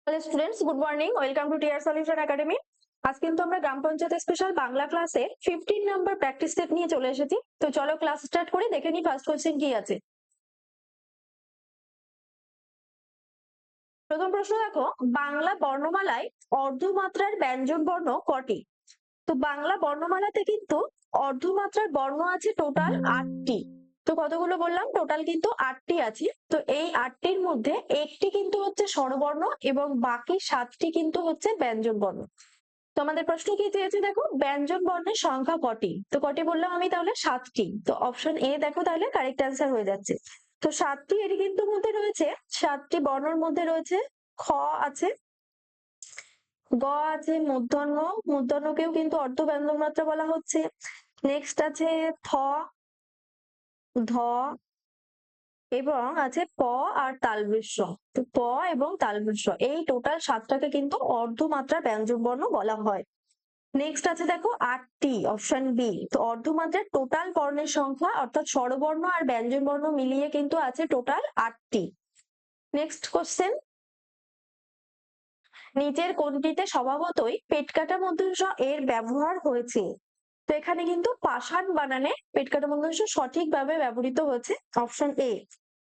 Hello students, good morning. Welcome to TR solution academy. আজ কিন্তু আমরা গ্রাম পঞ্চায়েত স্পেশাল বাংলা ক্লাসে 15 নাম্বার প্র্যাকটিস সেট নিয়ে চলে এসেছি। তো চলো ক্লাস স্টার্ট করি, দেখে নি ফার্স্ট কোশ্চেন কি আছে। প্রথম প্রশ্ন দেখো, বাংলা বর্ণমালায় অর্ধমাত্রার ব্যঞ্জন বর্ণ কটি? তো বাংলা বর্ণমালাতে কিন্তু অর্ধমাত্রার বর্ণ আছে টোটাল 8টি। তো কতগুলো বললাম? টোটাল কিন্তু 8টি আছে। তো এই 8টির মধ্যে একটি কিন্তু হচ্ছে স্বরবর্ণ এবং বাকি 7টি কিন্তু হচ্ছে ব্যঞ্জন বর্ণ। তো আমাদের প্রশ্ন কি চেয়েছে দেখো, ব্যঞ্জন বর্ণের সংখ্যা কটি? তো কটি বললাম আমি? তাহলে 7টি। তো অপশন এ দেখো, তাহলে কারেক্ট অ্যান্সার হয়ে যাচ্ছে। তো 7টি এর কিন্তু মধ্যে রয়েছে, 7টি বর্ণের মধ্যে রয়েছে খ আছে, গ আছে, মূর্ধন্য, মূর্ধন্যকেও কিন্তু অর্ধ ব্যঞ্জন মাত্রা বলা হচ্ছে। নেক্সট আছে থ, ধ, এবং আছে প আর তালব্য। তো প এবং তালব্য এই টোটাল 7টাকে কিন্তু অর্ধমাত্রা ব্যঞ্জন বর্ণ বলা হয়। নেক্সট আছে দেখো 8টি, অপশন বি। তো অর্ধমাত্রার টোটাল বর্ণের সংখ্যা অর্থাৎ স্বরবর্ণ আর ব্যঞ্জন বর্ণ মিলিয়ে কিন্তু আছে টোটাল 8টি। নেক্সট কোশ্চেন, নিচের কোনটিতে স্বভাবতই পেট কাটা মধ্যাংশ এর ব্যবহার হয়েছে? তো এখানে কিন্তু পাষাণ বানানে পেট কাটা মধ্যাংশ সঠিকভাবে ব্যবহৃত হয়েছে, অপশন এ।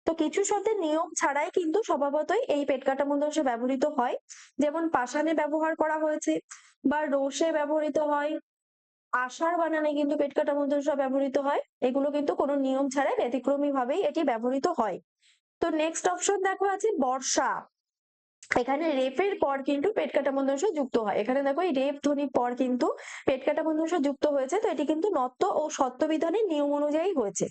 তো কিছু শব্দের নিয়ম ছাড়াই কিন্তু স্বভাবতই এই পেট কাটা মধ্যাংশ ব্যবহৃত হয়, যেমন পাষাণে ব্যবহার করা হয়েছে বা রোষে ব্যবহৃত হয়, আষাঢ় বানানে কিন্তু পেট কাটা মধ্যাংশ ব্যবহৃত হয়। এগুলো কিন্তু কোনো নিয়ম ছাড়াই ব্যতিক্রমী ভাবেই এটি ব্যবহৃত হয়। তো নেক্সট অপশন দেখো আছে বর্ষা। এখানে রেফের পর কিন্তু পেট কাটা মধ্যাংশ যুক্ত হয়। এখানে দেখো এই রেফ ধ্বনির পর কিন্তু পেট কাটা মধ্যাংশ যুক্ত হয়েছে। তো এটি কিন্তু নত্ব ও সত্য বিধানের নিয়ম অনুযায়ী হয়েছে।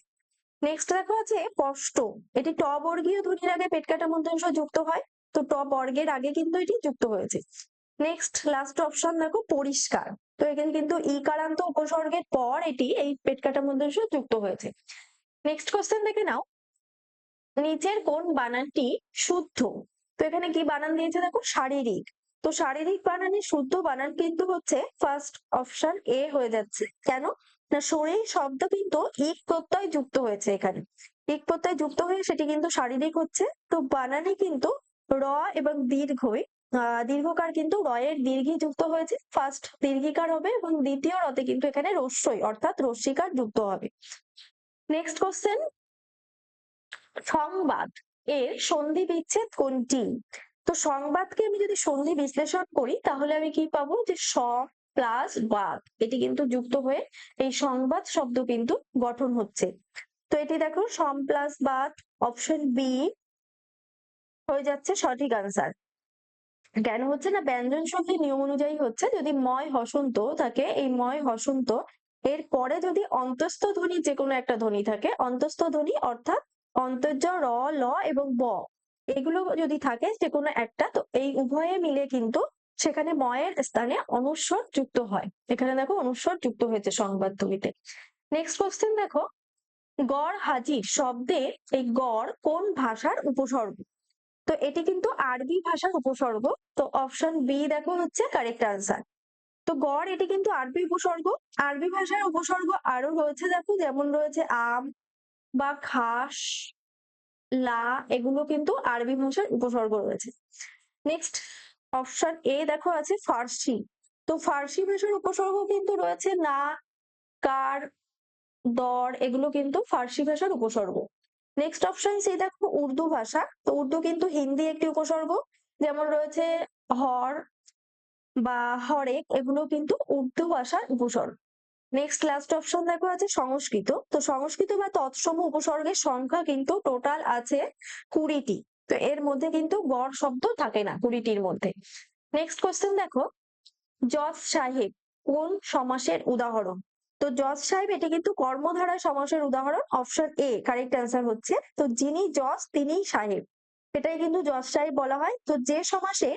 নেক্সট দেখো আছে কষ্ট। এটি ট বর্গীয় ধ্বনির আগে পেট কাটা মধ্যাংশ যুক্ত হয়। তো ট বর্গের আগে কিন্তু এটি যুক্ত হয়েছে। নেক্সট লাস্ট অপশন দেখো পরিষ্কার। তো এখানে কিন্তু ইকারান্ত উপসর্গের পর এটি এই পেট কাটা মধ্যাংশ যুক্ত হয়েছে। নেক্সট কোশ্চেন দেখে নাও, নিচের কোন বানানটি শুদ্ধ? তো এখানে কি বানান দিয়েছে দেখো, শারীরিক। তো শারীরিক বানানের শুদ্ধ বানান কিন্তু হচ্ছে ফার্স্ট অপশন এ হয়ে যাচ্ছে। কেন না, শরীর শব্দ কিন্তু ইক প্রত্যয় যুক্ত হয়েছে। এখানে ইক প্রত্যয় যুক্ত হয়ে সেটি কিন্তু শারীরিক হচ্ছে। তো বানানে কিন্তু র এবং দীর্ঘই দীর্ঘকার কিন্তু র এর দীর্ঘি যুক্ত হয়েছে, ফার্স্ট দীর্ঘিকার হবে এবং দ্বিতীয় রতে কিন্তু এখানে রস্যই অর্থাৎ রস্যিকার যুক্ত হবে। নেক্সট কোশ্চেন, সংবাদ এর সন্ধি বিচ্ছেদ কোনটি? তো সংবাদকে আমি যদি সন্ধি বিশ্লেষণ করি তাহলে আমি কি পাবো, যে স প্লাস বাদ এটি কিন্তু যুক্ত হয়ে এই সংবাদ শব্দ কিন্তু গঠন হচ্ছে। তো এটি দেখো সম প্লাস বাদ, অপশন বি হয়ে যাচ্ছে সঠিক আনসার। কেন হচ্ছে না, ব্যঞ্জন সন্ধির নিয়ম অনুযায়ী হচ্ছে, যদি ময় হসন্ত থাকে, এই ময় হসন্ত এর পরে যদি অন্তস্থ ধ্বনি যে কোনো একটা ধ্বনি থাকে, অন্তস্থ ধ্বনি অর্থাৎ অন্তর্জ র, ল এবং ব এগুলো যদি থাকে যে কোনো একটা, তো এই উভয়ে মিলে কিন্তু সেখানে ময়ের স্থানে অনুস্বর যুক্ত হয়। এখানে দেখো অনুস্বর যুক্ত হয়েছে সংবাদ ধ্বনিতে। নেক্সট কোশ্চেন দেখো, গড় হাজির শব্দে এই গড় কোন ভাষার উপসর্গ? তো এটি কিন্তু আরবি ভাষার উপসর্গ। তো অপশন বি দেখো হচ্ছে কারেক্ট আনসার। তো গড় এটি কিন্তু আরবি উপসর্গ। আরবি ভাষার উপসর্গ আরো রয়েছে দেখো, যেমন রয়েছে আম বা খাস, লা, এগুলো কিন্তু আরবি ভাষার উপসর্গ রয়েছে। নেক্সট অপশন এ দেখো আছে ফার্সি। তো ফার্সি ভাষার উপসর্গ কিন্তু রয়েছে না, কার, দর, এগুলো কিন্তু ফার্সি ভাষার উপসর্গ। নেক্সট অপশন সি দেখো উর্দু ভাষা। তো উর্দু কিন্তু হিন্দি একটি উপসর্গ, যেমন রয়েছে হর বা হরেক, এগুলো কিন্তু উর্দু ভাষার উপসর্গ। নেক্সট লাস্ট অপশন দেখো আছে সংস্কৃত। তো সংস্কৃত বা তৎসম উপসর্গের সংখ্যা কিন্তু টোটাল আছে 20টি। তো এর মধ্যে কিন্তু গড় শব্দ থাকে না 20টির মধ্যে। নেক্সট কোশ্চেন দেখো, জজ সাহেব কোন সমাসের উদাহরণ? তো জজ সাহেব এটি কিন্তু কর্মধারয় সমাসের উদাহরণ, অপশন এ কারেক্ট অ্যান্সার হচ্ছে। তো যিনি জজ তিনিই সাহেব, এটাই কিন্তু জজ সাহেব বলা হয়। তো যে সমাসে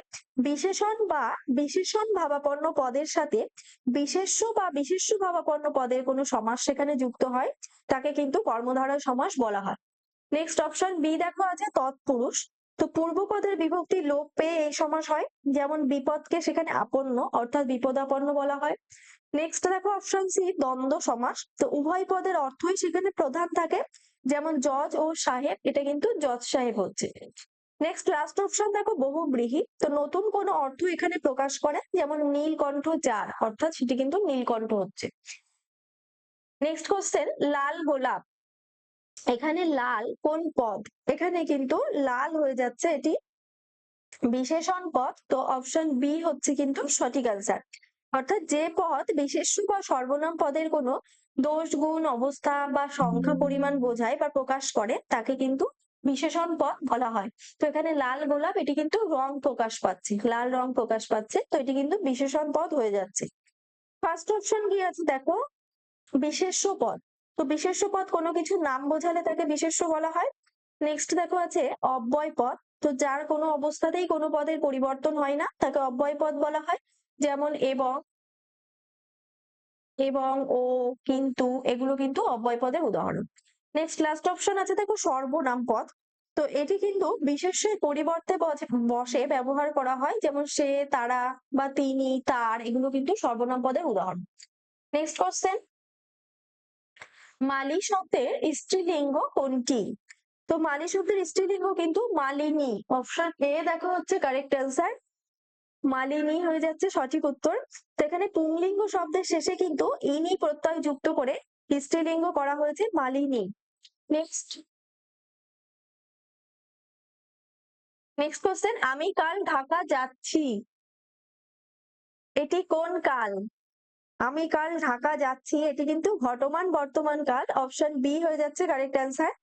বিশেষণ বা বিশেষণ ভাবাপন্ন পদের সাথে বিশেষ্য বা বিশেষ্য ভাবাপন্ন পদের কোনো সমাস সেখানে যুক্ত হয়, তাকে কিন্তু কর্মধারয় সমাস বলা হয়। নেক্সট অপশন বি দেখো আছে তৎপুরুষ। তো পূর্বপদের বিভক্তি লোপ পেয়ে এই সমাস হয়, যেমন বিপদকে সেখানে আপন্ন অর্থাৎ বিপদাপন্ন বলা হয়। নেক্সট দেখো অপশন সি দ্বন্দ্ব সমাস। তো উভয় পদের অর্থই সেখানে প্রধান থাকে, যেমন জজ ও সাহেব, এটা কিন্তু জজ সাহেব হচ্ছে। নেক্সট লাস্ট অপশন দেখো বহুব্রীহি। তো নতুন কোনো অর্থ এখানে প্রকাশ করে, যেমন নীলকণ্ঠ যার, অর্থাৎ সেটি কিন্তু নীলকণ্ঠ হচ্ছে। নেক্সট কোশ্চেন লাল গোলাপ, এখানে লাল কোন পদ? এখানে কিন্তু লাল হয়ে যাচ্ছে এটি বিশেষণ পদ, তো অপশন বি হচ্ছে কিন্তু সঠিক আনসার। অর্থাৎ যে পদ বিশেষ্য বা সর্বনাম পদের কোনো দোষ গুণ অবস্থা বা সংখ্যা পরিমাণ বোঝায় বা প্রকাশ করে তাকে কিন্তু বিশেষণ পদ বলা হয়। তো এখানে লাল গোলাপ এটি কিন্তু রং প্রকাশ পাচ্ছে, লাল রং প্রকাশ পাচ্ছে, তো এটি কিন্তু বিশেষণ পদ হয়ে যাচ্ছে। ফার্স্ট অপশন কি আছে দেখো, বিশেষ্য পদ। তো বিশেষ্য পদ কোনো কিছু নাম বোঝালে তাকে বিশেষ্য বলা হয়। নেক্সট দেখো আছে অব্যয় পদ। তো যার কোনো অবস্থাতেই কোনো পদের পরিবর্তন হয় না তাকে অব্যয় পদ বলা হয়, যেমন এবং, ও, কিন্তু, এগুলো কিন্তু অব্যয় পদের উদাহরণ। নেক্সট লাস্ট অপশন আছে দেখো সর্বনাম পদ। তো এটি কিন্তু বিশেষ্যের পরিবর্তে বসে ব্যবহার করা হয়, যেমন সে, তারা বা তিনি, তার, এগুলো কিন্তু সর্বনাম পদের উদাহরণ। নেক্সট কোশ্চেন, মালি শব্দের স্ত্রীলিঙ্গ কোনটি? তো মালি শব্দের স্ত্রীলিঙ্গ কিন্তু মালিনী, অপশন এ দেখো হচ্ছে কারেক্ট অ্যান্সার, মালিনী হয়ে যাচ্ছে সঠিক উত্তর। তো এখানে পুংলিঙ্গ শব্দের শেষে কিন্তু ইনি প্রত্যয় যুক্ত করে স্ত্রীলিঙ্গ করা হয়েছে মালিনী। নেক্সট নেক্সট কোশ্চেন, আমি কাল ঢাকা যাচ্ছি, এটি কোন কাল? আমি কাল ঢাকা যাচ্ছি, এটি কিন্তু ঘটমান বর্তমান কাল, অপশন বি হয়ে যাচ্ছে কারেক্ট অ্যান্সার।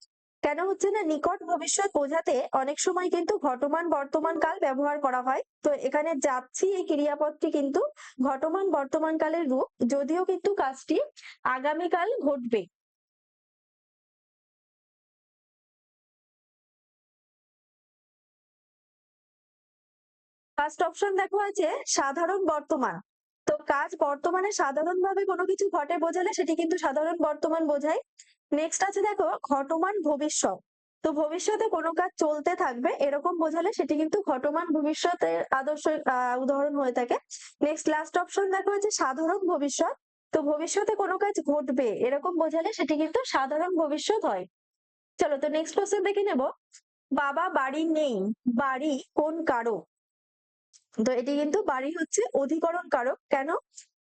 কেন হচ্ছে না, নিকট ভবিষ্যৎ বোঝাতে অনেক সময় কিন্তু ঘটমান বর্তমান কাল ব্যবহার করা হয়। তো এখানে যাচ্ছি এই ক্রিয়াপদটি কিন্তু ঘটমান বর্তমান কালের রূপ, যদিও কিন্তু কাজটি আগামীকাল ঘটবে। ফার্স্ট অপশন দেখো আছে সাধারণ বর্তমান। তো কাজ বর্তমানে সাধারণভাবে কোনো কিছু ঘটে বোঝালে সেটি কিন্তু সাধারণ বর্তমান বোঝায়। নেক্সট আছে দেখো ঘটমান ভবিষ্যৎ। তো ভবিষ্যতে কোনো কাজ চলতে থাকবে এরকম বোঝালে সেটি কিন্তু ঘটমান ভবিষ্যতের আদর্শ উদাহরণ হয়ে থাকে। নেক্সট লাস্ট অপশন দেখো হচ্ছে সাধারণ ভবিষ্যৎ। তো ভবিষ্যতে কোনো কাজ ঘটবে এরকম বোঝালে সেটি কিন্তু সাধারণ ভবিষ্যৎ হয়। চলো তো নেক্সট কোশ্চেন দেখে নেব, বাবা বাড়ি নেই, বাড়ি কোন কারক? তো এটি কিন্তু বাড়ি হচ্ছে অধিকরণ কারক। কেন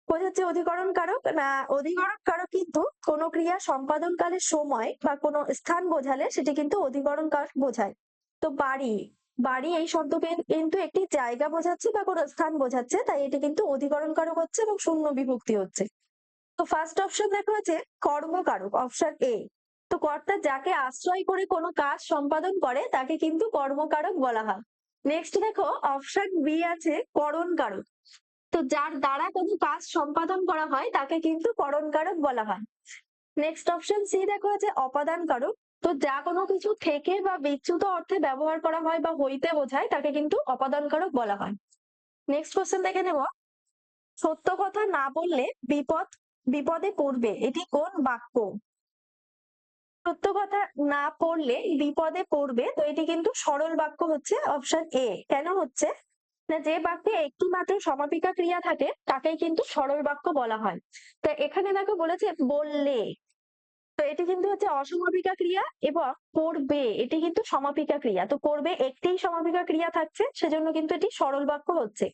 বোঝাচ্ছে অধিকরণ কারক না, অধিকরণ কারক কিন্তু কোনো ক্রিয়া সম্পাদন কালের সময় বা কোনো স্থান বোঝালে সেটি কিন্তু অধিকরণ কারক বোঝায়। তো বাড়ি, বাড়ি এই শব্দকে কিন্তু একটি জায়গা বোঝাচ্ছে বা কোনো স্থান বোঝাচ্ছে, তাই এটি কিন্তু অধিকরণ কারক হচ্ছে এবং শূন্য বিভক্তি হচ্ছে। তো ফার্স্ট অপশন দেখা হচ্ছে কর্মকারক, অপশন এ। তো কর্তা যাকে আশ্রয় করে কোনো কাজ সম্পাদন করে তাকে কিন্তু কর্মকারক বলা হয়। নেক্সট দেখো অপশন বি আছে করণ কারক। তো যার দ্বারা কোনো কাজ সম্পাদন করা হয় তাকে কিন্তু করণ কারক বলা হয়। নেক্সট অপশন সি দেখো আছে অপাদান কারক। তো যা কোনো কিছু থেকে বা বিচ্যুত অর্থে ব্যবহার করা হয় বা হইতে বোঝায় তাকে কিন্তু অপাদান কারক বলা হয়। নেক্সট কোশ্চেন দেখে নেব, সত্য কথা না বললে বিপদে পড়বে, এটি কোন বাক্য? সত্য কথা না পড়লে বিপদে পড়বে, তো এটি কিন্তু সরল বাক্য হচ্ছে, অপশন এ। কেন হচ্ছে না, যে বাক্যে একটি মাত্র সমাপিকা ক্রিয়া থাকে তাকেই কিন্তু সরল বাক্য বলা হয়। তো এখানে দেখো বলেছে বললে, তো এটি কিন্তু হচ্ছে অসমাপিকা ক্রিয়া, এবং পড়বে এটি কিন্তু সমাপিকা ক্রিয়া। তো পড়বে একটি সমাপিকা ক্রিয়া থাকছে, সেজন্য কিন্তু এটি সরল বাক্য হচ্ছে।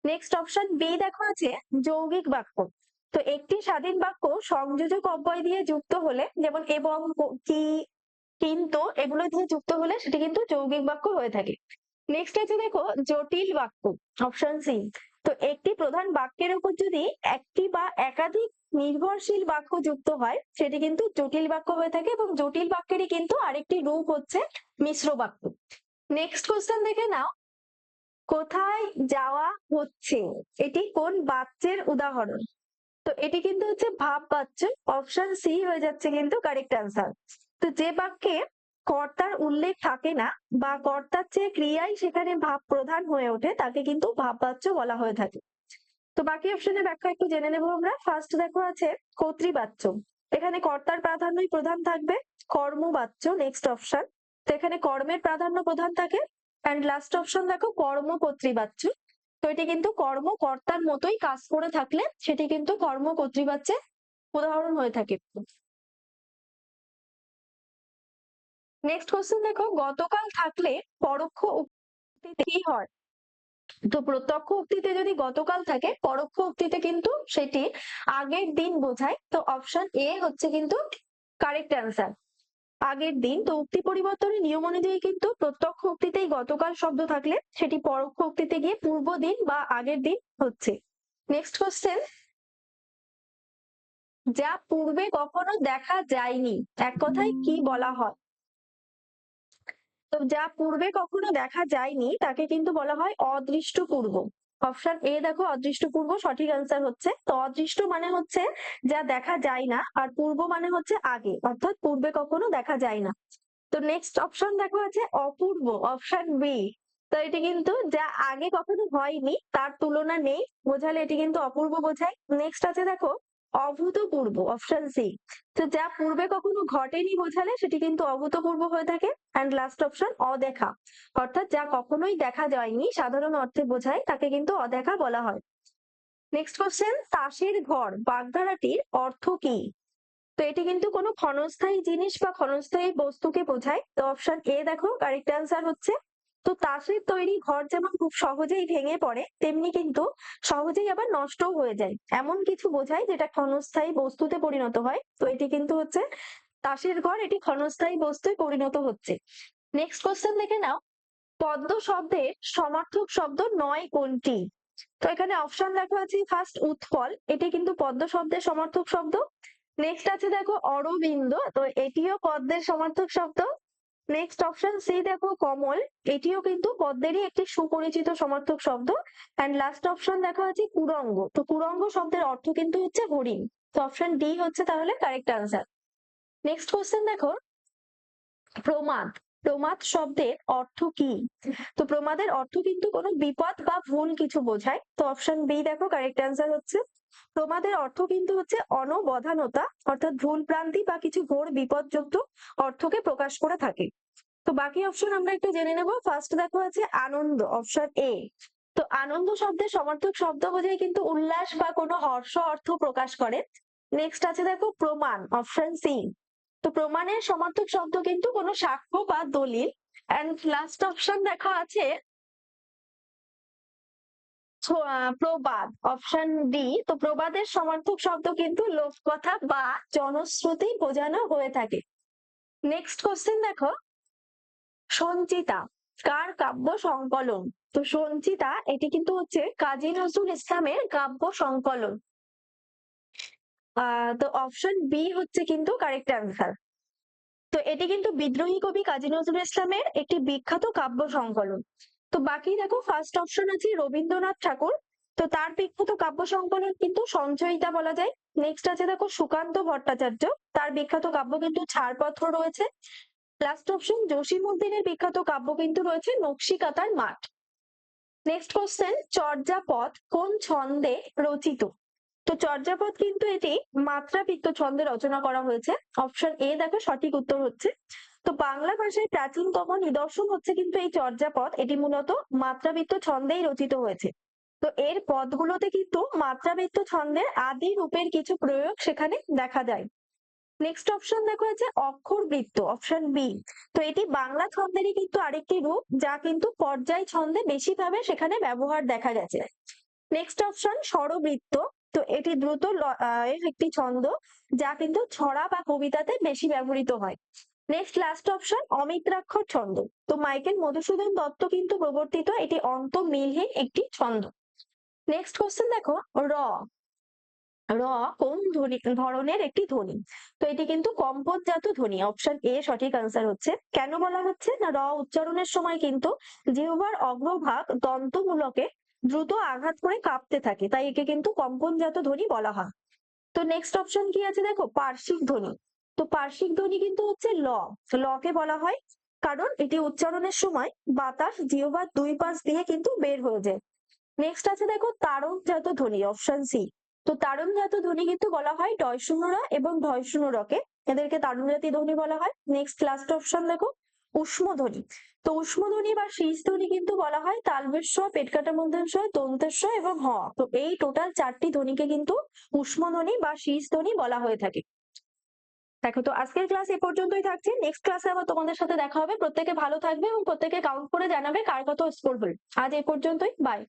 নেক্সট অপশন বি দেখো আছে যৌগিক বাক্য। তো একটি স্বাধীন বাক্য সংযোজক অব্যয় দিয়ে যুক্ত হলে, যেমন এবং, কি, কিন্তু, এগুলো দিয়ে যুক্ত হলে সেটি কিন্তু যৌগিক বাক্য হয়ে থাকে। নেক্সট আছে দেখো জটিল বাক্য, অপশন সি। তো একটি প্রধান বাক্যের উপর যদি একটি বা একাধিক নির্ভরশীল বাক্য যুক্ত হয় সেটি কিন্তু জটিল বাক্য হয়ে থাকে, এবং জটিল বাক্যেরই কিন্তু আরেকটি রূপ হচ্ছে মিশ্র বাক্য। নেক্সট কোশ্চেন দেখে নাও, কোথায় যাওয়া হচ্ছে, এটি কোন বাচ্যের উদাহরণ? তো এটি কিন্তু হচ্ছে ভাব বাচ্য, অপশন সি হয়ে যাচ্ছে কিন্তু কারেক্ট অ্যান্সার। তো যে বাক্যে কর্তার উল্লেখ থাকে না বা কর্তার চেয়ে ক্রিয়াই সেখানে ভাব প্রধান হয়ে ওঠে তাকে কিন্তু ভাব বাচ্য বলা হয়ে থাকে। তো বাকি অপশনের ব্যাখ্যা একটু জেনে নেবো আমরা। ফার্স্ট দেখো আছে কর্তৃবাচ্য। এখানে কর্তার প্রাধান্যই প্রধান থাকবে। কর্মবাচ্য নেক্সট অপশন। তো এখানে কর্মের প্রাধান্য প্রধান থাকে। অ্যান্ড লাস্ট অপশন দেখো কর্ম কর্তৃবাচ্য। তো এটি কিন্তু কর্মকর্তার মতোই কাজ করে থাকলে সেটি কিন্তু কর্ম কর্তৃবাচ্যের উদাহরণ হয়ে থাকে। নেক্সট কোশ্চেন দেখো, গতকাল থাকলে পরোক্ষ উক্তিতে কি হয়? তো প্রত্যক্ষ উক্তিতে যদি গতকাল থাকে, পরোক্ষ উক্তিতে কিন্তু সেটি আগের দিন বোঝায়। তো অপশন এ হচ্ছে কিন্তু কারেক্ট অ্যান্সার, আগের দিন। তো উক্তি পরিবর্তনের নিয়ম অনুযায়ী কিন্তু প্রত্যক্ষ উক্তিতেই গতকাল শব্দ থাকলে সেটি পরোক্ষ উক্তিতে গিয়ে পূর্ব দিন বা আগের দিন হচ্ছে। নেক্সট কোশ্চেন, যা পূর্বে কখনো দেখা যায়নি, এক কথায় কি বলা হয়? তো যা পূর্বে কখনো দেখা যায়নি তাকে কিন্তু বলা হয় অদৃষ্টপূর্ব। অপশন এ দেখো, অদৃষ্টপূর্ব সঠিক আনসার হচ্ছে। তো অদৃষ্ট মানে হচ্ছে যা দেখা যায় না, আর পূর্ব মানে হচ্ছে আগে, অর্থাৎ পূর্বে কখনো দেখা যায় না। তো নেক্সট অপশন দেখো আছে অপূর্ব, অপশন বি। তো এটি কিন্তু যা আগে কখনো হয়নি, তার তুলনা নেই, বোঝালে এটি কিন্তু অপূর্ব বোঝায়। নেক্সট আছে দেখো অভূতপূর্ব, অপশন সি। তো যা পূর্বে কখনো ঘটেনি বোঝালে সেটি কিন্তু অভূতপূর্ব হয়ে থাকে। অ্যান্ড লাস্ট অপশন অদেখা, অর্থাৎ যা কখনোই দেখা যায়নি সাধারণ অর্থে বোঝায় তাকে কিন্তু অদেখা বলা হয়। নেক্সট কোশ্চেন, তাসের ঘর বাগধারাটির অর্থ কি? তো এটি কিন্তু কোনো ক্ষণস্থায়ী জিনিস বা ক্ষণস্থায়ী বস্তুকে বোঝায়। তো অপশন এ দেখো কারেক্ট অ্যান্সার হচ্ছে। তো তাসের তৈরি ঘর যেমন খুব সহজেই ভেঙে পড়ে, তেমনি কিন্তু সহজেই আবার নষ্টও হয়ে যায়, এমন কিছু বোঝায় যেটা ক্ষণস্থায়ী বস্তুতে পরিণত হয়। তো এটি কিন্তু হচ্ছে তাসের ঘর, এটি ক্ষণস্থায়ী বস্তুয় পরিণত হচ্ছে। নেক্সট কোশ্চেন দেখে নাও, পদ্ম শব্দের সমার্থক শব্দ নয় কোনটি? তো এখানে অপশন লেখা আছে, ফার্স্ট উৎপল, এটি কিন্তু পদ্ম শব্দের সমার্থক শব্দ। নেক্সট আছে দেখো অরবিন্দ, তো এটিও পদ্মের সমার্থক শব্দ। নেক্সট অপশন সি দেখো কমল, এটিও কিন্তু পদ্মেরই একটি সুপরিচিত সমার্থক শব্দ। এন্ড লাস্ট অপশন দেখা আছে কুরঙ্গ, তো কুরঙ্গ শব্দের অর্থ কিন্তু হচ্ছে হরিণ। তো অপশন ডি হচ্ছে তাহলে কারেক্ট আনসার। নেক্সট কোশ্চেন দেখো, প্রমাদ, প্রমাদ শব্দের অর্থ কি? তো প্রমাদের অর্থ কিন্তু কোনো বিপদ বা ভুল কিছু বোঝায়। তো অপশন বি দেখো কারেক্ট অ্যান্সার হচ্ছে। প্রমাদের অর্থ কিন্তু হচ্ছে অনবধানতা, অর্থাৎ ভুল ভ্রান্তি বা কিছু ঘোর বিপদযুক্ত অর্থকে প্রকাশ করে থাকে। তো বাকি অপশন আমরা একটু জেনে নেব। ফার্স্ট দেখো আছে আনন্দ, অপশন এ। তো আনন্দ শব্দের সমার্থক শব্দ বোঝায় কিন্তু উল্লাস বা কোনো হর্ষ অর্থ প্রকাশ করে। নেক্সট আছে দেখো প্রমাণ, অপশন সি। তো প্রমাণের সমার্থক শব্দ কিন্তু কোনো সাক্ষ্য বা দলিল। এন্ড লাস্ট অপশন দেখা আছে প্রবাদ, অপশন ডি। তো প্রবাদের সমার্থক শব্দ কিন্তু লোককথা বা জনশ্রুতি বোঝানো হয়ে থাকে। নেক্সট কোশ্চেন দেখো, সঞ্চিতা কার কাব্য সংকলন? তো সঞ্চিতা এটি কিন্তু হচ্ছে কাজী নজরুল ইসলামের কাব্য সংকলন। তো অপশন বি হচ্ছে কিন্তু কারেক্ট অ্যান্সার। তো এটি কিন্তু বিদ্রোহী কবি কাজী নজরুল ইসলামের একটি বিখ্যাত কাব্য সংকলন। তো বাকি দেখো, ফার্স্ট অপশন আছে রবীন্দ্রনাথ ঠাকুর, তো তার বিখ্যাত কাব্য সংকলন কিন্তু সঞ্চয়িতা বলা যায়। নেক্সট আছে দেখো সুকান্ত ভট্টাচার্য, তার বিখ্যাত কাব্য কিন্তু ছাড়পত্র রয়েছে। লাস্ট অপশন জসীমউদ্দিনের বিখ্যাত কাব্য কিন্তু রয়েছে নকশিকাঁথার মাঠ। নেক্সট কোশ্চেন, চর্যাপদ কোন ছন্দে রচিত? তো চর্যাপদ কিন্তু এটি মাত্রাবৃত্ত ছন্দে রচনা করা হয়েছে। অপশন এ দেখো সঠিক উত্তর হচ্ছে। তো বাংলা ভাষায় প্রাচীনতম নিদর্শন হচ্ছে কিন্তু এই চর্যাপদ, এটি মূলত মাত্রাবৃত্ত ছন্দেই রচিত হয়েছে। তো এর পদগুলোতে কিন্তু মাত্রাবৃত্ত ছন্দের আদি রূপের কিছু প্রয়োগ সেখানে দেখা যায়। নেক্সট অপশন দেখো আছে অক্ষর বৃত্ত, অপশন বি। তো এটি বাংলা ছন্দেরই কিন্তু আরেকটি রূপ, যা কিন্তু পর্যায় ছন্দে বেশিভাবে সেখানে ব্যবহার দেখা গেছে। নেক্সট অপশন স্বরবৃত্ত, তো এটি দ্রুত এর একটি ছন্দ, যা কিন্তু ছড়া বা কবিতাতে বেশি ব্যবহৃত হয়। নেক্সট লাস্ট অপশন অমিত্রাক্ষর ছন্দ, তো মাইকেল মধুসূদন দত্ত কিন্তু প্রবর্তিত এটি অন্তমিলহীন একটি ছন্দ। নেক্সট কোশ্চেন দেখো, র, র কোন ধ্বনি ধরনের একটি ধ্বনি? তো এটি কিন্তু কম্পনজাত ধ্বনি, অপশন এ সঠিক আনসার হচ্ছে। কেন বলা হচ্ছে না, র উচ্চারণের সময় কিন্তু জিহ্বার অগ্রভাগ দন্তমূলকে দ্রুত আঘাত করে কাঁপতে থাকে, তাই একে কিন্তু কম্পনজাত ধ্বনি বলা হয়। তো নেক্সট অপশন কি আছে দেখো, পার্শ্বিক ধ্বনি। তো পার্শ্বিক ধ্বনি কিন্তু হচ্ছে ল, কে বলা হয়, কারণ এটি উচ্চারণের সময় বাতাস জিহ্বার দুই পাশ দিয়ে কিন্তু বের হয়ে যায়। নেক্সট আছে দেখো তারণজাত ধ্বনি, অপশন সি। তো তারণজাত ধ্বনি কিন্তু বলা হয় ডয়শূন্যরা এবং ধয়শূন্যরকে, এদেরকে তারণজাতি ধ্বনি বলা হয়। নেক্সট লাস্ট অপশন দেখো উষ্ম ধ্বনি। তো উষ্ম ধ্বনি বা শীষ ধ্বনি কিন্তু বলা হয় তালবেশ, পেটকাটা মূর্ধন্য ষ, দন্তেশ স এবং হ। তো এই টোটাল চারটি ধ্বনিকে কিন্তু উষ্ম ধ্বনি বা শীষ ধ্বনি বলা হয়ে থাকে। দেখো, তো আজকের ক্লাস এ পর্যন্তই থাকছে। নেক্সট ক্লাসে আবার তোমাদের সাথে দেখা হবে। প্রত্যেকে ভালো থাকবে এবং প্রত্যেকে কাউন্ট করে জানাবে কার কত স্কোর হলো। আজ এই পর্যন্তই, বাই।